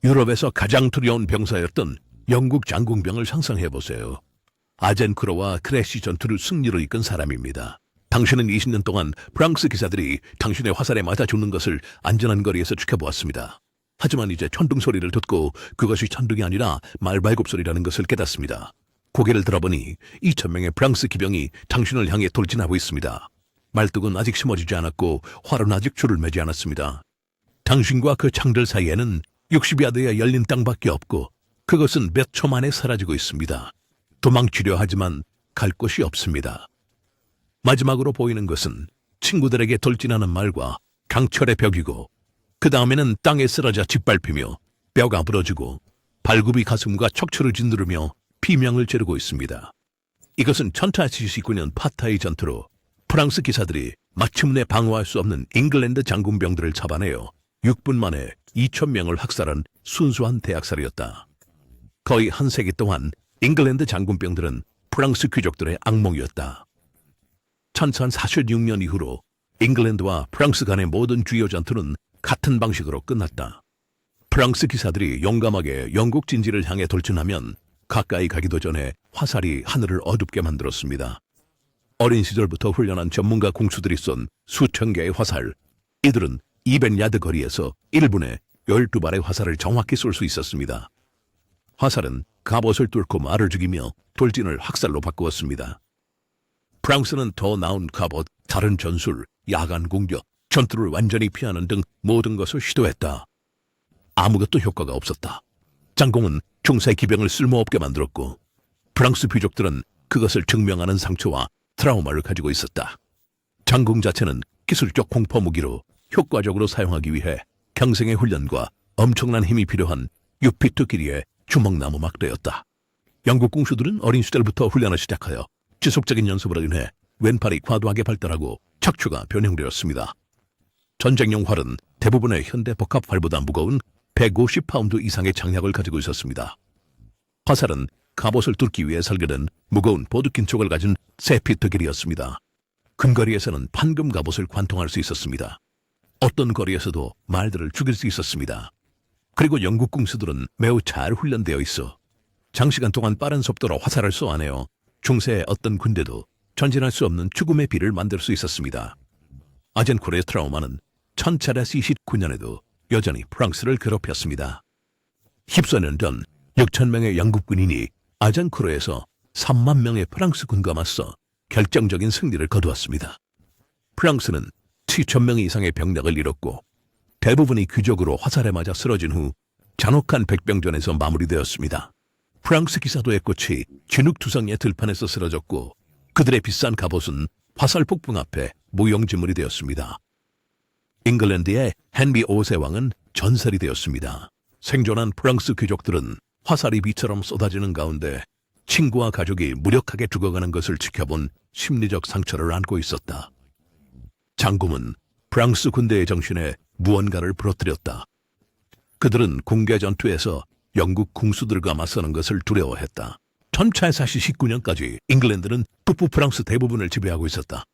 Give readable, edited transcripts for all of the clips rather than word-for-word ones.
유럽에서 가장 두려운 병사였던 영국 장궁병을 상상해보세요. 아젠크로와 크레시 전투를 승리로 이끈 사람입니다. 당신은 20년 동안 프랑스 기사들이 당신의 화살에 맞아 죽는 것을 안전한 거리에서 지켜보았습니다. 하지만 이제 천둥 소리를 듣고 그것이 천둥이 아니라 말발굽 소리라는 것을 깨닫습니다. 고개를 들어보니 2,000명의 프랑스 기병이 당신을 향해 돌진하고 있습니다. 말뚝은 아직 심어지지 않았고 활은 아직 줄을 매지 않았습니다. 당신과 그 창들 사이에는 60야드의 열린 땅밖에 없고 그것은 몇 초 만에 사라지고 있습니다. 도망치려 하지만 갈 곳이 없습니다. 마지막으로 보이는 것은 친구들에게 돌진하는 말과 강철의 벽이고 그 다음에는 땅에 쓰러져 짓밟히며 뼈가 부러지고 발굽이 가슴과 척추를 짓누르며 비명을 지르고 있습니다. 이것은 1479년 파타이 전투로 프랑스 기사들이 마침내 방어할 수 없는 잉글랜드 장군병들을 잡아내어 6분 만에 2,000명을 학살한 순수한 대학살이었다. 거의 한 세기 동안 잉글랜드 장군병들은 프랑스 귀족들의 악몽이었다. 1446년 이후로 잉글랜드와 프랑스 간의 모든 주요 전투는 같은 방식으로 끝났다. 프랑스 기사들이 용감하게 영국 진지를 향해 돌진하면 가까이 가기도 전에 화살이 하늘을 어둡게 만들었습니다. 어린 시절부터 훈련한 전문가 공수들이 쏜 수천 개의 화살, 이들은 200야드 거리에서 1분에 12발의 화살을 정확히 쏠 수 있었습니다. 화살은 갑옷을 뚫고 말을 죽이며 돌진을 학살로 바꾸었습니다. 프랑스는 더 나은 갑옷, 다른 전술, 야간 공격, 전투를 완전히 피하는 등 모든 것을 시도했다. 아무것도 효과가 없었다. 장공은 중세 기병을 쓸모없게 만들었고 프랑스 귀족들은 그것을 증명하는 상처와 트라우마를 가지고 있었다. 장공 자체는 기술적 공포 무기로 효과적으로 사용하기 위해 평생의 훈련과 엄청난 힘이 필요한 6피트 길이의 주먹나무 막대였다. 영국 공수들은 어린 시절부터 훈련을 시작하여 지속적인 연습으로 인해 왼팔이 과도하게 발달하고 척추가 변형되었습니다. 전쟁용 활은 대부분의 현대 복합활보다 무거운 150파운드 이상의 장약을 가지고 있었습니다. 화살은 갑옷을 뚫기 위해 설계된 무거운 보드킨 촉을 가진 3피트 길이였습니다. 근거리에서는 판금 갑옷을 관통할 수 있었습니다. 어떤 거리에서도 말들을 죽일 수 있었습니다. 그리고 영국 공수들은 매우 잘 훈련되어 있어 장시간 동안 빠른 속도로 화살을 쏘아내어 중세의 어떤 군대도 전진할 수 없는 죽음의 비를 만들 수 있었습니다. 아젠코르의 트라우마는 1429년에도 여전히 프랑스를 괴롭혔습니다. 14년 전 6,000명의 영국 군인이 아젠코르에서 3만 명의 프랑스 군과 맞서 결정적인 승리를 거두었습니다. 프랑스는 7,000명 이상의 병력을 잃었고 대부분이 귀족으로 화살에 맞아 쓰러진 후 잔혹한 백병전에서 마무리되었습니다. 프랑스 기사도의 꽃이 진흙투성이의 들판에서 쓰러졌고 그들의 비싼 갑옷은 화살 폭풍 앞에 무용지물이 되었습니다. 잉글랜드의 헨리 5세 왕은 전설이 되었습니다. 생존한 프랑스 귀족들은 화살이 비처럼 쏟아지는 가운데 친구와 가족이 무력하게 죽어가는 것을 지켜본 심리적 상처를 안고 있었다. 장군은 프랑스 군대의 정신에 무언가를 부러뜨렸다. 그들은 궁계 전투에서 영국 궁수들과 맞서는 것을 두려워했다. 1449년까지 잉글랜드는 북부 프랑스 대부분을 지배하고 있었다.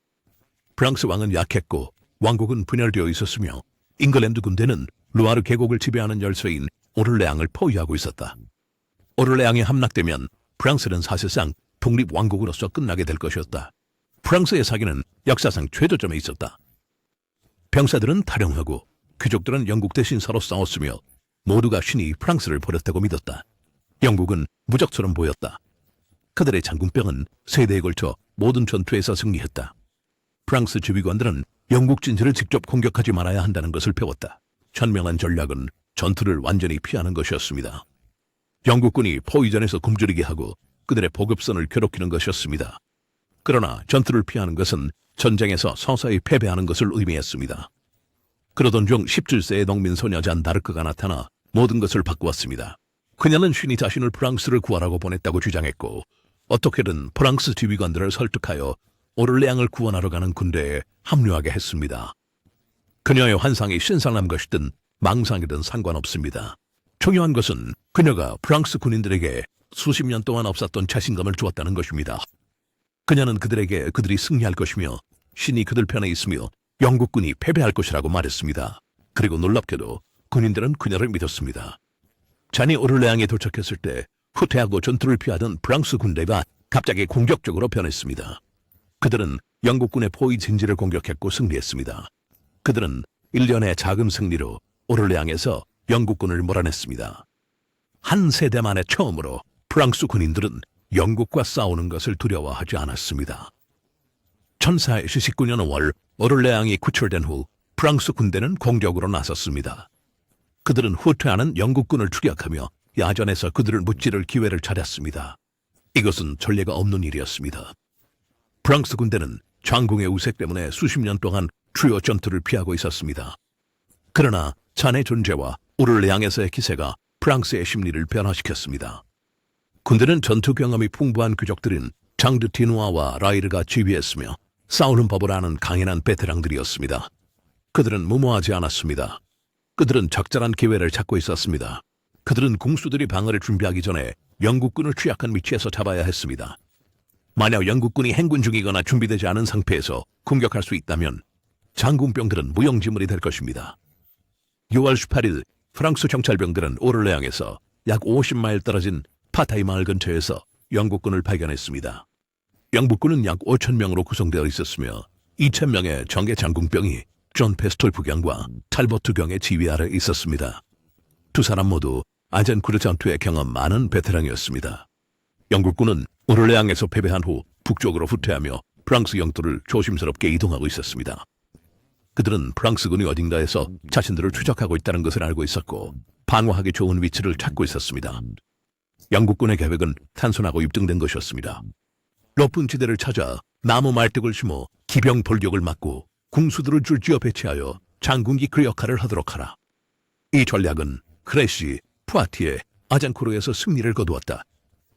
프랑스 왕은 약했고 왕국은 분열되어 있었으며 잉글랜드 군대는 루아르 계곡을 지배하는 열쇠인 오를레앙을 포위하고 있었다. 오를레앙이 함락되면 프랑스는 사실상 독립왕국으로서 끝나게 될 것이었다. 프랑스의 사기는 역사상 최저점에 있었다. 병사들은 탈영하고 귀족들은 영국 대신 서로 싸웠으며 모두가 신이 프랑스를 버렸다고 믿었다. 영국은 무적처럼 보였다. 그들의 장군병은 세대에 걸쳐 모든 전투에서 승리했다. 프랑스 지휘관들은 영국 진지를 직접 공격하지 말아야 한다는 것을 배웠다. 현명한 전략은 전투를 완전히 피하는 것이었습니다. 영국군이 포위전에서 굶주리게 하고 그들의 보급선을 괴롭히는 것이었습니다. 그러나 전투를 피하는 것은 전쟁에서 서서히 패배하는 것을 의미했습니다. 그러던 중 17세의 농민 소녀 잔 다르크가 나타나 모든 것을 바꾸었습니다. 그녀는 신이 자신을 프랑스를 구하라고 보냈다고 주장했고 어떻게든 프랑스 지휘관들을 설득하여 오를레앙을 구원하러 가는 군대에 합류하게 했습니다. 그녀의 환상이 신선한 것이든 망상이든 상관없습니다. 중요한 것은 그녀가 프랑스 군인들에게 수십 년 동안 없었던 자신감을 주었다는 것입니다. 그녀는 그들에게 그들이 승리할 것이며 신이 그들 편에 있으며 영국군이 패배할 것이라고 말했습니다. 그리고 놀랍게도 군인들은 그녀를 믿었습니다. 잔이 오를레앙에 도착했을 때 후퇴하고 전투를 피하던 프랑스 군대가 갑자기 공격적으로 변했습니다. 그들은 영국군의 포위 진지를 공격했고 승리했습니다. 그들은 1년의 작은 승리로 오를레앙에서 영국군을 몰아냈습니다. 한 세대 만에 처음으로 프랑스 군인들은 영국과 싸우는 것을 두려워하지 않았습니다. 1419년 5월 오를레앙이 구출된 후 프랑스 군대는 공격으로 나섰습니다. 그들은 후퇴하는 영국군을 추격하며 야전에서 그들을 무찌를 기회를 찾았습니다. 이것은 전례가 없는 일이었습니다. 프랑스 군대는 장궁의 우세 때문에 수십 년 동안 주요 전투를 피하고 있었습니다. 그러나 잔의 존재와 오를레앙에서의 기세가 프랑스의 심리를 변화시켰습니다. 군대는 전투 경험이 풍부한 귀족들인 장드 디누아와 라이르가 지휘했으며 싸우는 법을 아는 강인한 베테랑들이었습니다. 그들은 무모하지 않았습니다. 그들은 적절한 기회를 찾고 있었습니다. 그들은 궁수들이 방어를 준비하기 전에 영국군을 취약한 위치에서 잡아야 했습니다. 만약 영국군이 행군 중이거나 준비되지 않은 상태에서 공격할 수 있다면 장군병들은 무용지물이 될 것입니다. 6월 18일 프랑스 정찰병들은 오를레앙에서 약 50마일 떨어진 파타이 마을 근처에서 영국군을 발견했습니다. 영국군은 약 5,000명으로 구성되어 있었으며 2,000명의 정예 장군병이 존 페스톨프 경과 탈버트 경의 지휘 아래 있었습니다. 두 사람 모두 아젠쿠르 전투에 경험 많은 베테랑이었습니다. 영국군은 오를레앙에서 패배한 후 북쪽으로 후퇴하며 프랑스 영토를 조심스럽게 이동하고 있었습니다. 그들은 프랑스군이 어딘가에서 자신들을 추적하고 있다는 것을 알고 있었고 방어하기 좋은 위치를 찾고 있었습니다. 영국군의 계획은 단순하고 입증된 것이었습니다. 높은 지대를 찾아 나무 말뚝을 심어 기병 돌격을 막고 궁수들을 줄지어 배치하여 장군기 그 역할을 하도록 하라. 이 전략은 크레시, 푸아티에, 아잔코르에서 승리를 거두었다.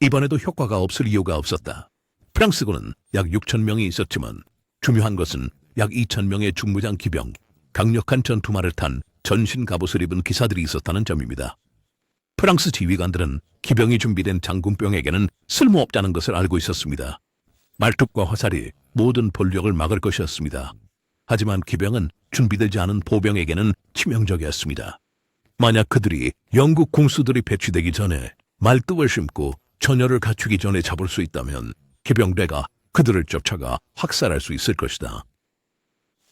이번에도 효과가 없을 이유가 없었다. 프랑스군은 약 6,000명이 있었지만 중요한 것은 약 2,000명의 중무장 기병, 강력한 전투말을 탄 전신 갑옷을 입은 기사들이 있었다는 점입니다. 프랑스 지휘관들은 기병이 준비된 장군병에게는 쓸모없다는 것을 알고 있었습니다. 말뚝과 화살이 모든 본력을 막을 것이었습니다. 하지만 기병은 준비되지 않은 보병에게는 치명적이었습니다. 만약 그들이 영국 궁수들이 배치되기 전에 말뚝을 심고 전열을 갖추기 전에 잡을 수 있다면 기병대가 그들을 쫓아가 학살할 수 있을 것이다.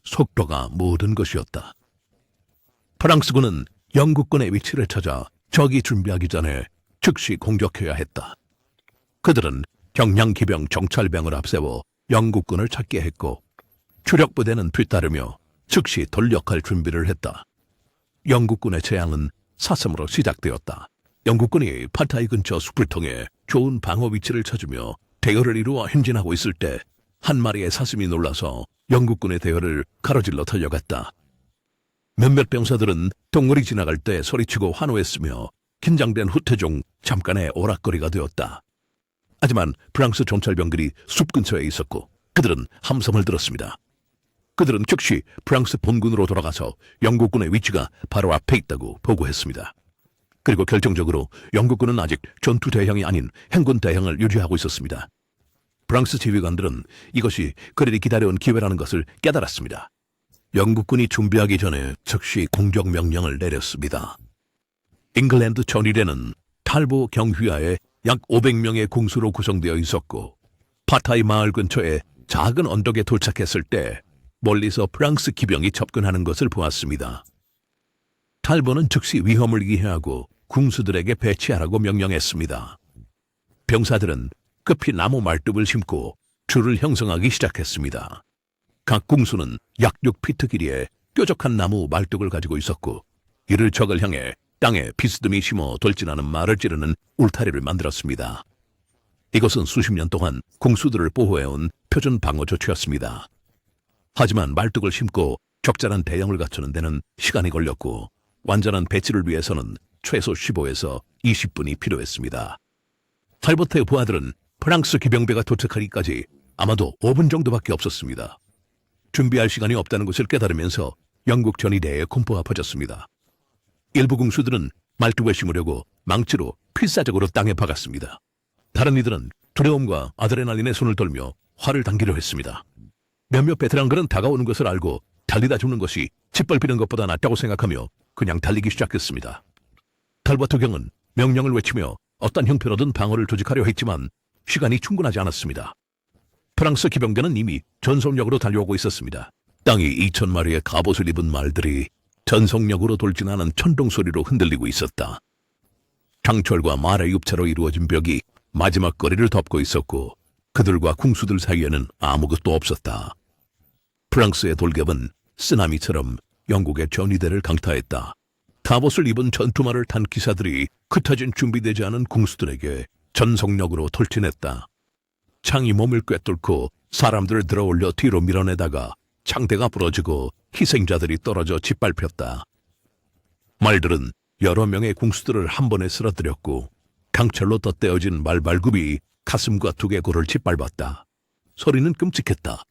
속도가 모든 것이었다. 프랑스군은 영국군의 위치를 찾아 적이 준비하기 전에 즉시 공격해야 했다. 그들은 경량기병 정찰병을 앞세워 영국군을 찾게 했고 주력부대는 뒤따르며 즉시 돌격할 준비를 했다. 영국군의 재앙은 사슴으로 시작되었다. 영국군이 파타이 근처 숲을 통해 좋은 방어 위치를 찾으며 대열을 이루어 행진하고 있을 때 한 마리의 사슴이 놀라서 영국군의 대열을 가로질러 달려갔다. 몇몇 병사들은 동물이 지나갈 때 소리치고 환호했으며 긴장된 후퇴 중 잠깐의 오락거리가 되었다. 하지만 프랑스 정찰병들이 숲 근처에 있었고 그들은 함성을 들었습니다. 그들은 즉시 프랑스 본군으로 돌아가서 영국군의 위치가 바로 앞에 있다고 보고했습니다. 그리고 결정적으로 영국군은 아직 전투 대형이 아닌 행군 대형을 유지하고 있었습니다. 프랑스 지휘관들은 이것이 그들이 기다려온 기회라는 것을 깨달았습니다. 영국군이 준비하기 전에 즉시 공격 명령을 내렸습니다. 잉글랜드 전일에는 탈보 경휘하에 약 500명의 궁수로 구성되어 있었고 파타이 마을 근처에 작은 언덕에 도착했을 때 멀리서 프랑스 기병이 접근하는 것을 보았습니다. 탈보는 즉시 위험을 이해하고 궁수들에게 배치하라고 명령했습니다. 병사들은 급히 나무 말뚝을 심고 줄을 형성하기 시작했습니다. 각 궁수는 약 6피트 길이의 뾰족한 나무 말뚝을 가지고 있었고 이를 적을 향해 땅에 비스듬히 심어 돌진하는 말을 찌르는 울타리를 만들었습니다. 이것은 수십 년 동안 궁수들을 보호해온 표준 방어 조치였습니다. 하지만 말뚝을 심고 적절한 대형을 갖추는 데는 시간이 걸렸고 완전한 배치를 위해서는 최소 15에서 20분이 필요했습니다. 탈버트의 부하들은 프랑스 기병대가 도착하기까지 아마도 5분 정도밖에 없었습니다. 준비할 시간이 없다는 것을 깨달으면서 영국 전위대에 공포가 퍼졌습니다. 일부 궁수들은 말뚝을 심으려고 망치로 필사적으로 땅에 박았습니다. 다른 이들은 두려움과 아드레날린에 손을 떨며 활을 당기려 했습니다. 몇몇 베테랑들은 다가오는 것을 알고 달리다 죽는 것이 짓밟히는 것보다 낫다고 생각하며 그냥 달리기 시작했습니다. 탈버트 경은 명령을 외치며 어떤 형태로든 방어를 조직하려 했지만 시간이 충분하지 않았습니다. 프랑스 기병대는 이미 전속력으로 달려오고 있었습니다. 땅이 2,000마리의 갑옷을 입은 말들이 전속력으로 돌진하는 천둥 소리로 흔들리고 있었다. 장철과 말의 육체로 이루어진 벽이 마지막 거리를 덮고 있었고 그들과 궁수들 사이에는 아무것도 없었다. 프랑스의 돌격은 쓰나미처럼 영국의 전위대를 강타했다. 갑옷을 입은 전투마를 탄 기사들이 흩어진 준비되지 않은 궁수들에게 전속력으로 돌진했다. 창이 몸을 꿰뚫고 사람들을 들어올려 뒤로 밀어내다가 창대가 부러지고 희생자들이 떨어져 짓밟혔다. 말들은 여러 명의 궁수들을 한 번에 쓰러뜨렸고 강철로 덧대어진 말발굽이 가슴과 두개골을 짓밟았다. 소리는 끔찍했다.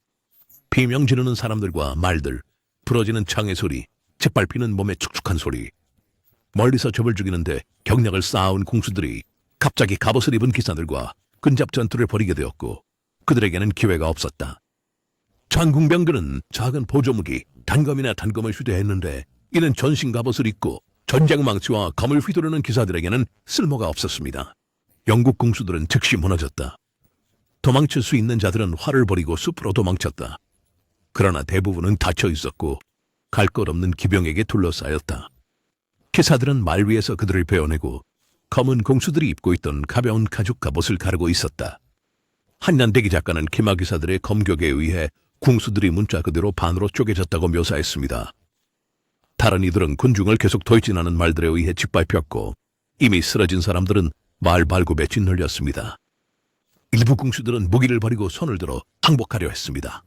비명 지르는 사람들과 말들, 부러지는 창의 소리, 짓밟히는 몸의 축축한 소리. 멀리서 적을 죽이는데 경력을 쌓아온 궁수들이 갑자기 갑옷을 입은 기사들과 근접 전투를 벌이게 되었고 그들에게는 기회가 없었다. 장궁병들은 작은 보조무기, 단검이나 단검을 휴대했는데 이는 전신 갑옷을 입고 전쟁 망치와 검을 휘두르는 기사들에게는 쓸모가 없었습니다. 영국 궁수들은 즉시 무너졌다. 도망칠 수 있는 자들은 활을 버리고 숲으로 도망쳤다. 그러나 대부분은 닫혀 있었고 갈 것 없는 기병에게 둘러싸였다. 기사들은 말 위에서 그들을 베어내고 검은 궁수들이 입고 있던 가벼운 가죽 갑옷을 가르고 있었다. 한난대기 작가는 기마기사들의 검격에 의해 궁수들이 문자 그대로 반으로 쪼개졌다고 묘사했습니다. 다른 이들은 군중을 계속 돌진하는 말들에 의해 짓밟혔고 이미 쓰러진 사람들은 말 발굽에 짓눌렸습니다. 일부 궁수들은 무기를 버리고 손을 들어 항복하려 했습니다.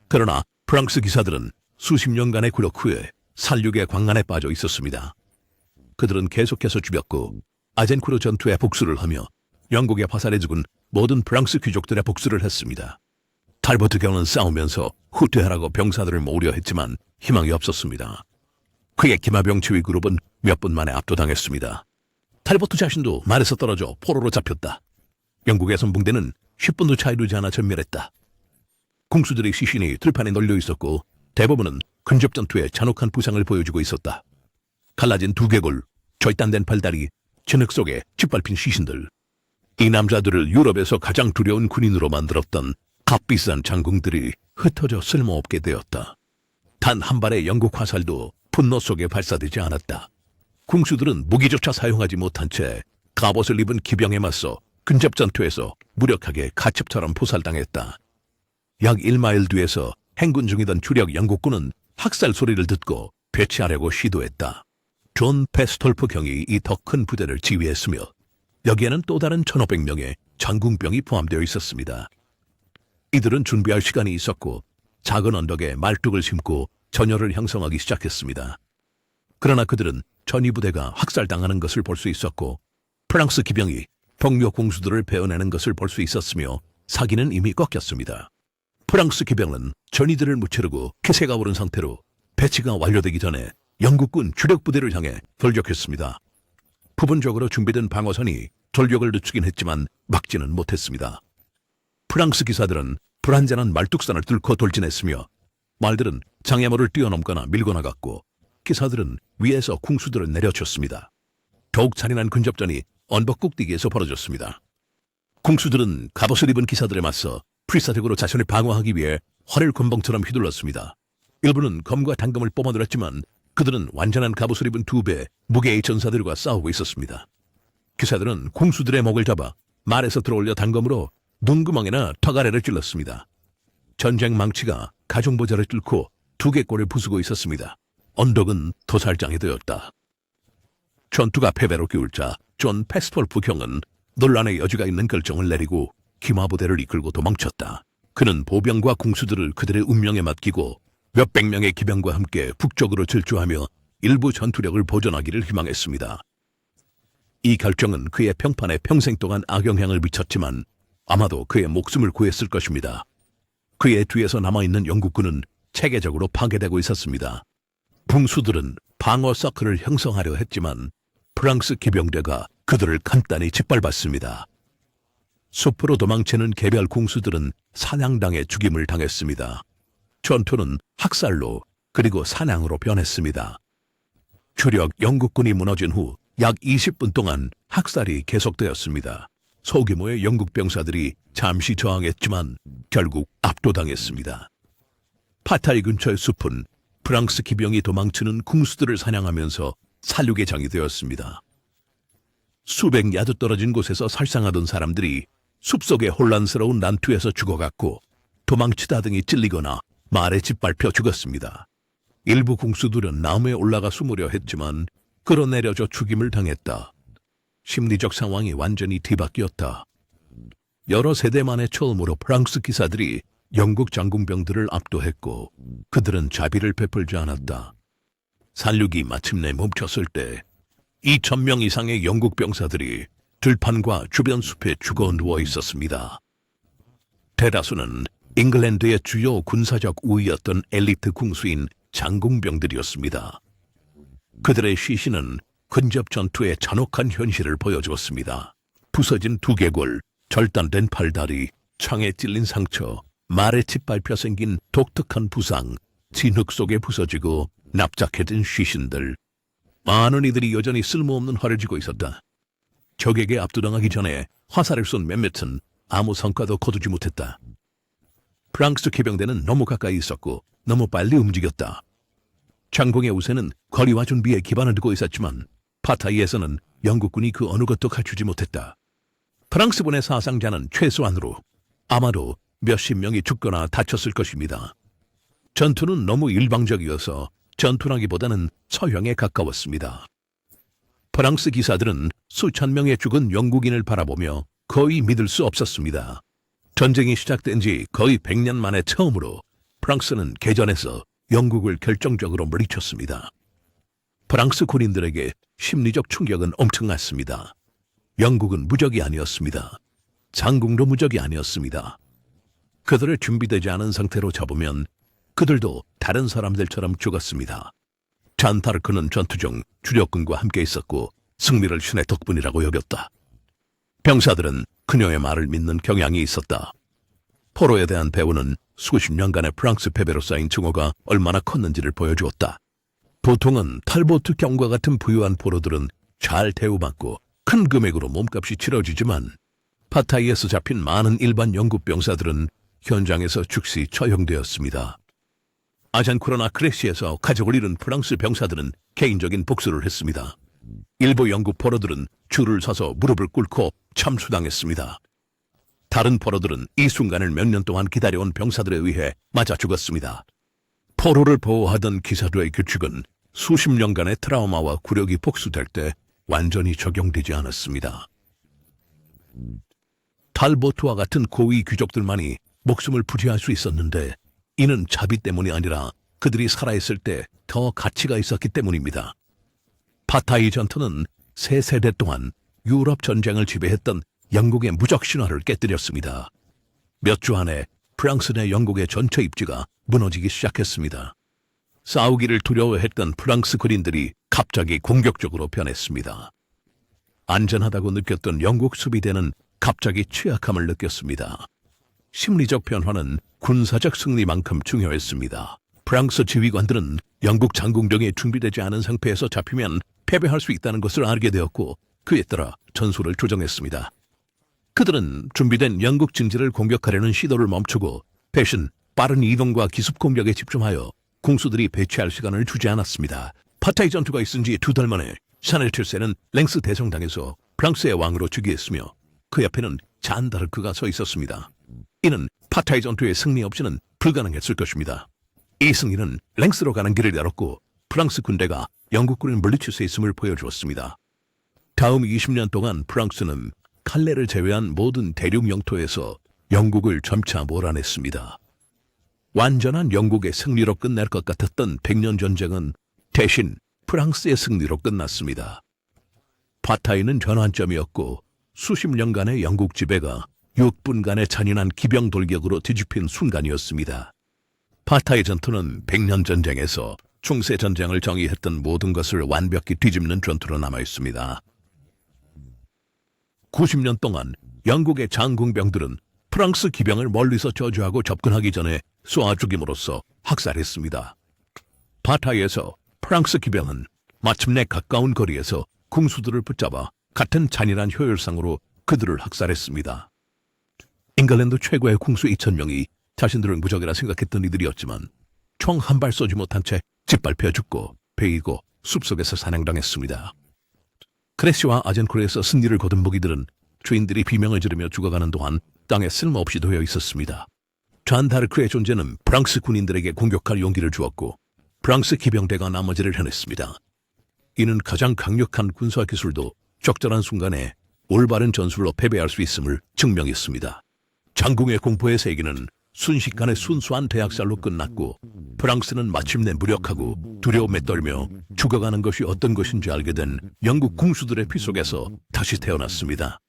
그러나 프랑스 기사들은 수십 년간의 굴욕 후에 살육의 광란에 빠져 있었습니다. 그들은 계속해서 죽였고 아젠쿠르 전투에 복수를 하며 영국의 화살에 죽은 모든 프랑스 귀족들의 복수를 했습니다. 탈버트 경은 싸우면서 후퇴하라고 병사들을 모으려 했지만 희망이 없었습니다. 그의 기마병 지휘 그룹은 몇 분 만에 압도당했습니다. 탈버트 자신도 말에서 떨어져 포로로 잡혔다. 영국의 선봉대는 10분도 차이 두지 않아 전멸했다. 궁수들의 시신이 들판에 널려 있었고 대부분은 근접 전투에 잔혹한 부상을 보여주고 있었다. 갈라진 두개골, 절단된 팔다리, 진흙 속에 짓밟힌 시신들. 이 남자들을 유럽에서 가장 두려운 군인으로 만들었던 값비싼 장궁들이 흩어져 쓸모없게 되었다. 단 한 발의 영국 화살도 분노 속에 발사되지 않았다. 궁수들은 무기조차 사용하지 못한 채 갑옷을 입은 기병에 맞서 근접 전투에서 무력하게 가첩처럼 포살당했다. 약 1마일 뒤에서 행군 중이던 주력 영국군은 학살 소리를 듣고 배치하려고 시도했다. 존 패스톨프 경이 이 더 큰 부대를 지휘했으며 여기에는 또 다른 1,500명의 장궁병이 포함되어 있었습니다. 이들은 준비할 시간이 있었고 작은 언덕에 말뚝을 심고 전열을 형성하기 시작했습니다. 그러나 그들은 전위부대가 학살당하는 것을 볼 수 있었고 프랑스 기병이 동료 공수들을 베어내는 것을 볼 수 있었으며 사기는 이미 꺾였습니다. 프랑스 기병은 전위들을 무찌르고 기세가 오른 상태로 배치가 완료되기 전에 영국군 주력 부대를 향해 돌격했습니다. 부분적으로 준비된 방어선이 돌격을 늦추긴 했지만 막지는 못했습니다. 프랑스 기사들은 불안전한 말뚝산을 뚫고 돌진했으며 말들은 장애물을 뛰어넘거나 밀고 나갔고 기사들은 위에서 궁수들을 내려쳤습니다. 더욱 잔인한 근접전이 언덕꼭대기에서 벌어졌습니다. 궁수들은 갑옷을 입은 기사들에 맞서 필사적으로 자신을 방어하기 위해 활을 곤봉처럼 휘둘렀습니다. 일부는 검과 단검을 뿜어들었지만 그들은 완전한 갑옷을 입은 2배 무게의 전사들과 싸우고 있었습니다. 기사들은 궁수들의 목을 잡아 말에서 들어올려 단검으로 눈구멍이나 턱 아래를 찔렀습니다. 전쟁 망치가 가중보자를 뚫고 두개골을 부수고 있었습니다. 언덕은 도살장이 되었다. 전투가 패배로 기울자 존 패스톨프 경은 논란의 여지가 있는 결정을 내리고 기마부대를 이끌고 도망쳤다. 그는 보병과 궁수들을 그들의 운명에 맡기고 몇백 명의 기병과 함께 북쪽으로 질주하며 일부 전투력을 보존하기를 희망했습니다. 이 결정은 그의 평판에 평생 동안 악영향을 미쳤지만 아마도 그의 목숨을 구했을 것입니다. 그의 뒤에서 남아있는 영국군은 체계적으로 파괴되고 있었습니다. 궁수들은 방어 서클을 형성하려 했지만 프랑스 기병대가 그들을 간단히 짓밟았습니다. 숲으로 도망치는 개별 궁수들은 사냥당해 죽임을 당했습니다. 전투는 학살로 그리고 사냥으로 변했습니다. 주력 영국군이 무너진 후 약 20분 동안 학살이 계속되었습니다. 소규모의 영국 병사들이 잠시 저항했지만 결국 압도당했습니다. 파타이 근처의 숲은 프랑스 기병이 도망치는 궁수들을 사냥하면서 살육의 장이 되었습니다. 수백 야드 떨어진 곳에서 살상하던 사람들이 숲속의 혼란스러운 난투에서 죽어갔고 도망치다 등이 찔리거나 말에 짓밟혀 죽었습니다. 일부 궁수들은 나무에 올라가 숨으려 했지만 끌어내려져 죽임을 당했다. 심리적 상황이 완전히 뒤바뀌었다. 여러 세대 만에 처음으로 프랑스 기사들이 영국 장군병들을 압도했고 그들은 자비를 베풀지 않았다. 살육이 마침내 멈췄을 때 2,000명 이상의 영국 병사들이 들판과 주변 숲에 죽어 누워 있었습니다. 대다수는 잉글랜드의 주요 군사적 우위였던 엘리트 궁수인 장군병들이었습니다. 그들의 시신은 근접 전투의 잔혹한 현실을 보여주었습니다. 부서진 두개골, 절단된 팔다리, 창에 찔린 상처, 말에 짓밟혀 생긴 독특한 부상, 진흙 속에 부서지고 납작해진 시신들. 많은 이들이 여전히 쓸모없는 활을 쥐고 있었다. 적에게 압도당하기 전에 화살을 쏜 몇몇은 아무 성과도 거두지 못했다. 프랑스 기병대는 너무 가까이 있었고 너무 빨리 움직였다. 장공의 우세는 거리와 준비에 기반을 두고 있었지만 파타이에서는 영국군이 그 어느 것도 갖추지 못했다. 프랑스군의 사상자는 최소한으로 아마도 몇십 명이 죽거나 다쳤을 것입니다. 전투는 너무 일방적이어서 전투라기보다는 서형에 가까웠습니다. 프랑스 기사들은 수천 명의 죽은 영국인을 바라보며 거의 믿을 수 없었습니다. 전쟁이 시작된 지 거의 100년 만에 처음으로 프랑스는 개전에서 영국을 결정적으로 물리쳤습니다. 프랑스 군인들에게 심리적 충격은 엄청났습니다. 영국은 무적이 아니었습니다. 장궁도 무적이 아니었습니다. 그들을 준비되지 않은 상태로 잡으면 그들도 다른 사람들처럼 죽었습니다. 잔타르크는 전투 중 주력군과 함께 있었고 승리를 신의 덕분이라고 여겼다. 병사들은 그녀의 말을 믿는 경향이 있었다. 포로에 대한 배후는 수십 년간의 프랑스 패배로 쌓인 증오가 얼마나 컸는지를 보여주었다. 보통은 탈보트 경과 같은 부유한 포로들은 잘 대우받고 큰 금액으로 몸값이 치러지지만 파타이에서 잡힌 많은 일반 영국 병사들은 현장에서 즉시 처형되었습니다. 아잔쿠르나 크레시에서 가족을 잃은 프랑스 병사들은 개인적인 복수를 했습니다. 일부 영국 포로들은 줄을 서서 무릎을 꿇고 참수당했습니다. 다른 포로들은 이 순간을 몇 년 동안 기다려온 병사들에 의해 맞아 죽었습니다. 포로를 보호하던 기사들의 규칙은 수십 년간의 트라우마와 굴욕이 복수될 때 완전히 적용되지 않았습니다. 탈보트와 같은 고위 귀족들만이 목숨을 부지할 수 있었는데 이는 자비 때문이 아니라 그들이 살아있을 때 더 가치가 있었기 때문입니다. 파타이 전투는 3세대 동안 유럽 전쟁을 지배했던 영국의 무적 신화를 깨뜨렸습니다. 몇 주 안에 프랑스 내 영국의 전체 입지가 무너지기 시작했습니다. 싸우기를 두려워했던 프랑스 군인들이 갑자기 공격적으로 변했습니다. 안전하다고 느꼈던 영국 수비대는 갑자기 취약함을 느꼈습니다. 심리적 변화는 군사적 승리만큼 중요했습니다. 프랑스 지휘관들은 영국 장궁정에 준비되지 않은 상태에서 잡히면 패배할 수 있다는 것을 알게 되었고 그에 따라 전술을 조정했습니다. 그들은 준비된 영국 진지를 공격하려는 시도를 멈추고 대신 빠른 이동과 기습 공격에 집중하여 궁수들이 배치할 시간을 주지 않았습니다. 파타이 전투가 있은 지 2달 만에 샤넬 7세는 랭스 대성당에서 프랑스의 왕으로 즉위했으며 그 옆에는 잔다르크가 서 있었습니다. 이는 파타이 전투의 승리 없이는 불가능했을 것입니다. 이 승리는 랭스로 가는 길을 열었고 프랑스 군대가 영국군을 물리칠 수 있음을 보여주었습니다. 다음 20년 동안 프랑스는 칼레를 제외한 모든 대륙 영토에서 영국을 점차 몰아냈습니다. 완전한 영국의 승리로 끝날 것 같았던 100년 전쟁은 대신 프랑스의 승리로 끝났습니다. 파타이는 전환점이었고 수십 년간의 영국 지배가 6분간의 잔인한 기병 돌격으로 뒤집힌 순간이었습니다. 파타이 전투는 100년 전쟁에서 중세 전쟁을 정의했던 모든 것을 완벽히 뒤집는 전투로 남아있습니다. 90년 동안 영국의 장궁병들은 프랑스 기병을 멀리서 저주하고 접근하기 전에 쏘아 죽임으로써 학살했습니다. 파타이에서 프랑스 기병은 마침내 가까운 거리에서 궁수들을 붙잡아 같은 잔인한 효율상으로 그들을 학살했습니다. 잉글랜드 최고의 궁수 2,000명이 자신들을 무적이라 생각했던 이들이었지만 총 한 발 쏘지 못한 채 짓밟혀 죽고 베이고 숲속에서 사냥당했습니다. 크래시와 아젠코르에서 승리를 거둔 무기들은 주인들이 비명을 지르며 죽어가는 동안 땅에 쓸모없이 놓여 있었습니다. 잔다르크의 존재는 프랑스 군인들에게 공격할 용기를 주었고 프랑스 기병대가 나머지를 해냈습니다. 이는 가장 강력한 군사 기술도 적절한 순간에 올바른 전술로 패배할 수 있음을 증명했습니다. 장궁의 공포의 세기는 순식간에 순수한 대학살로 끝났고 프랑스는 마침내 무력하고 두려움에 떨며 죽어가는 것이 어떤 것인지 알게 된 영국 궁수들의 피 속에서 다시 태어났습니다.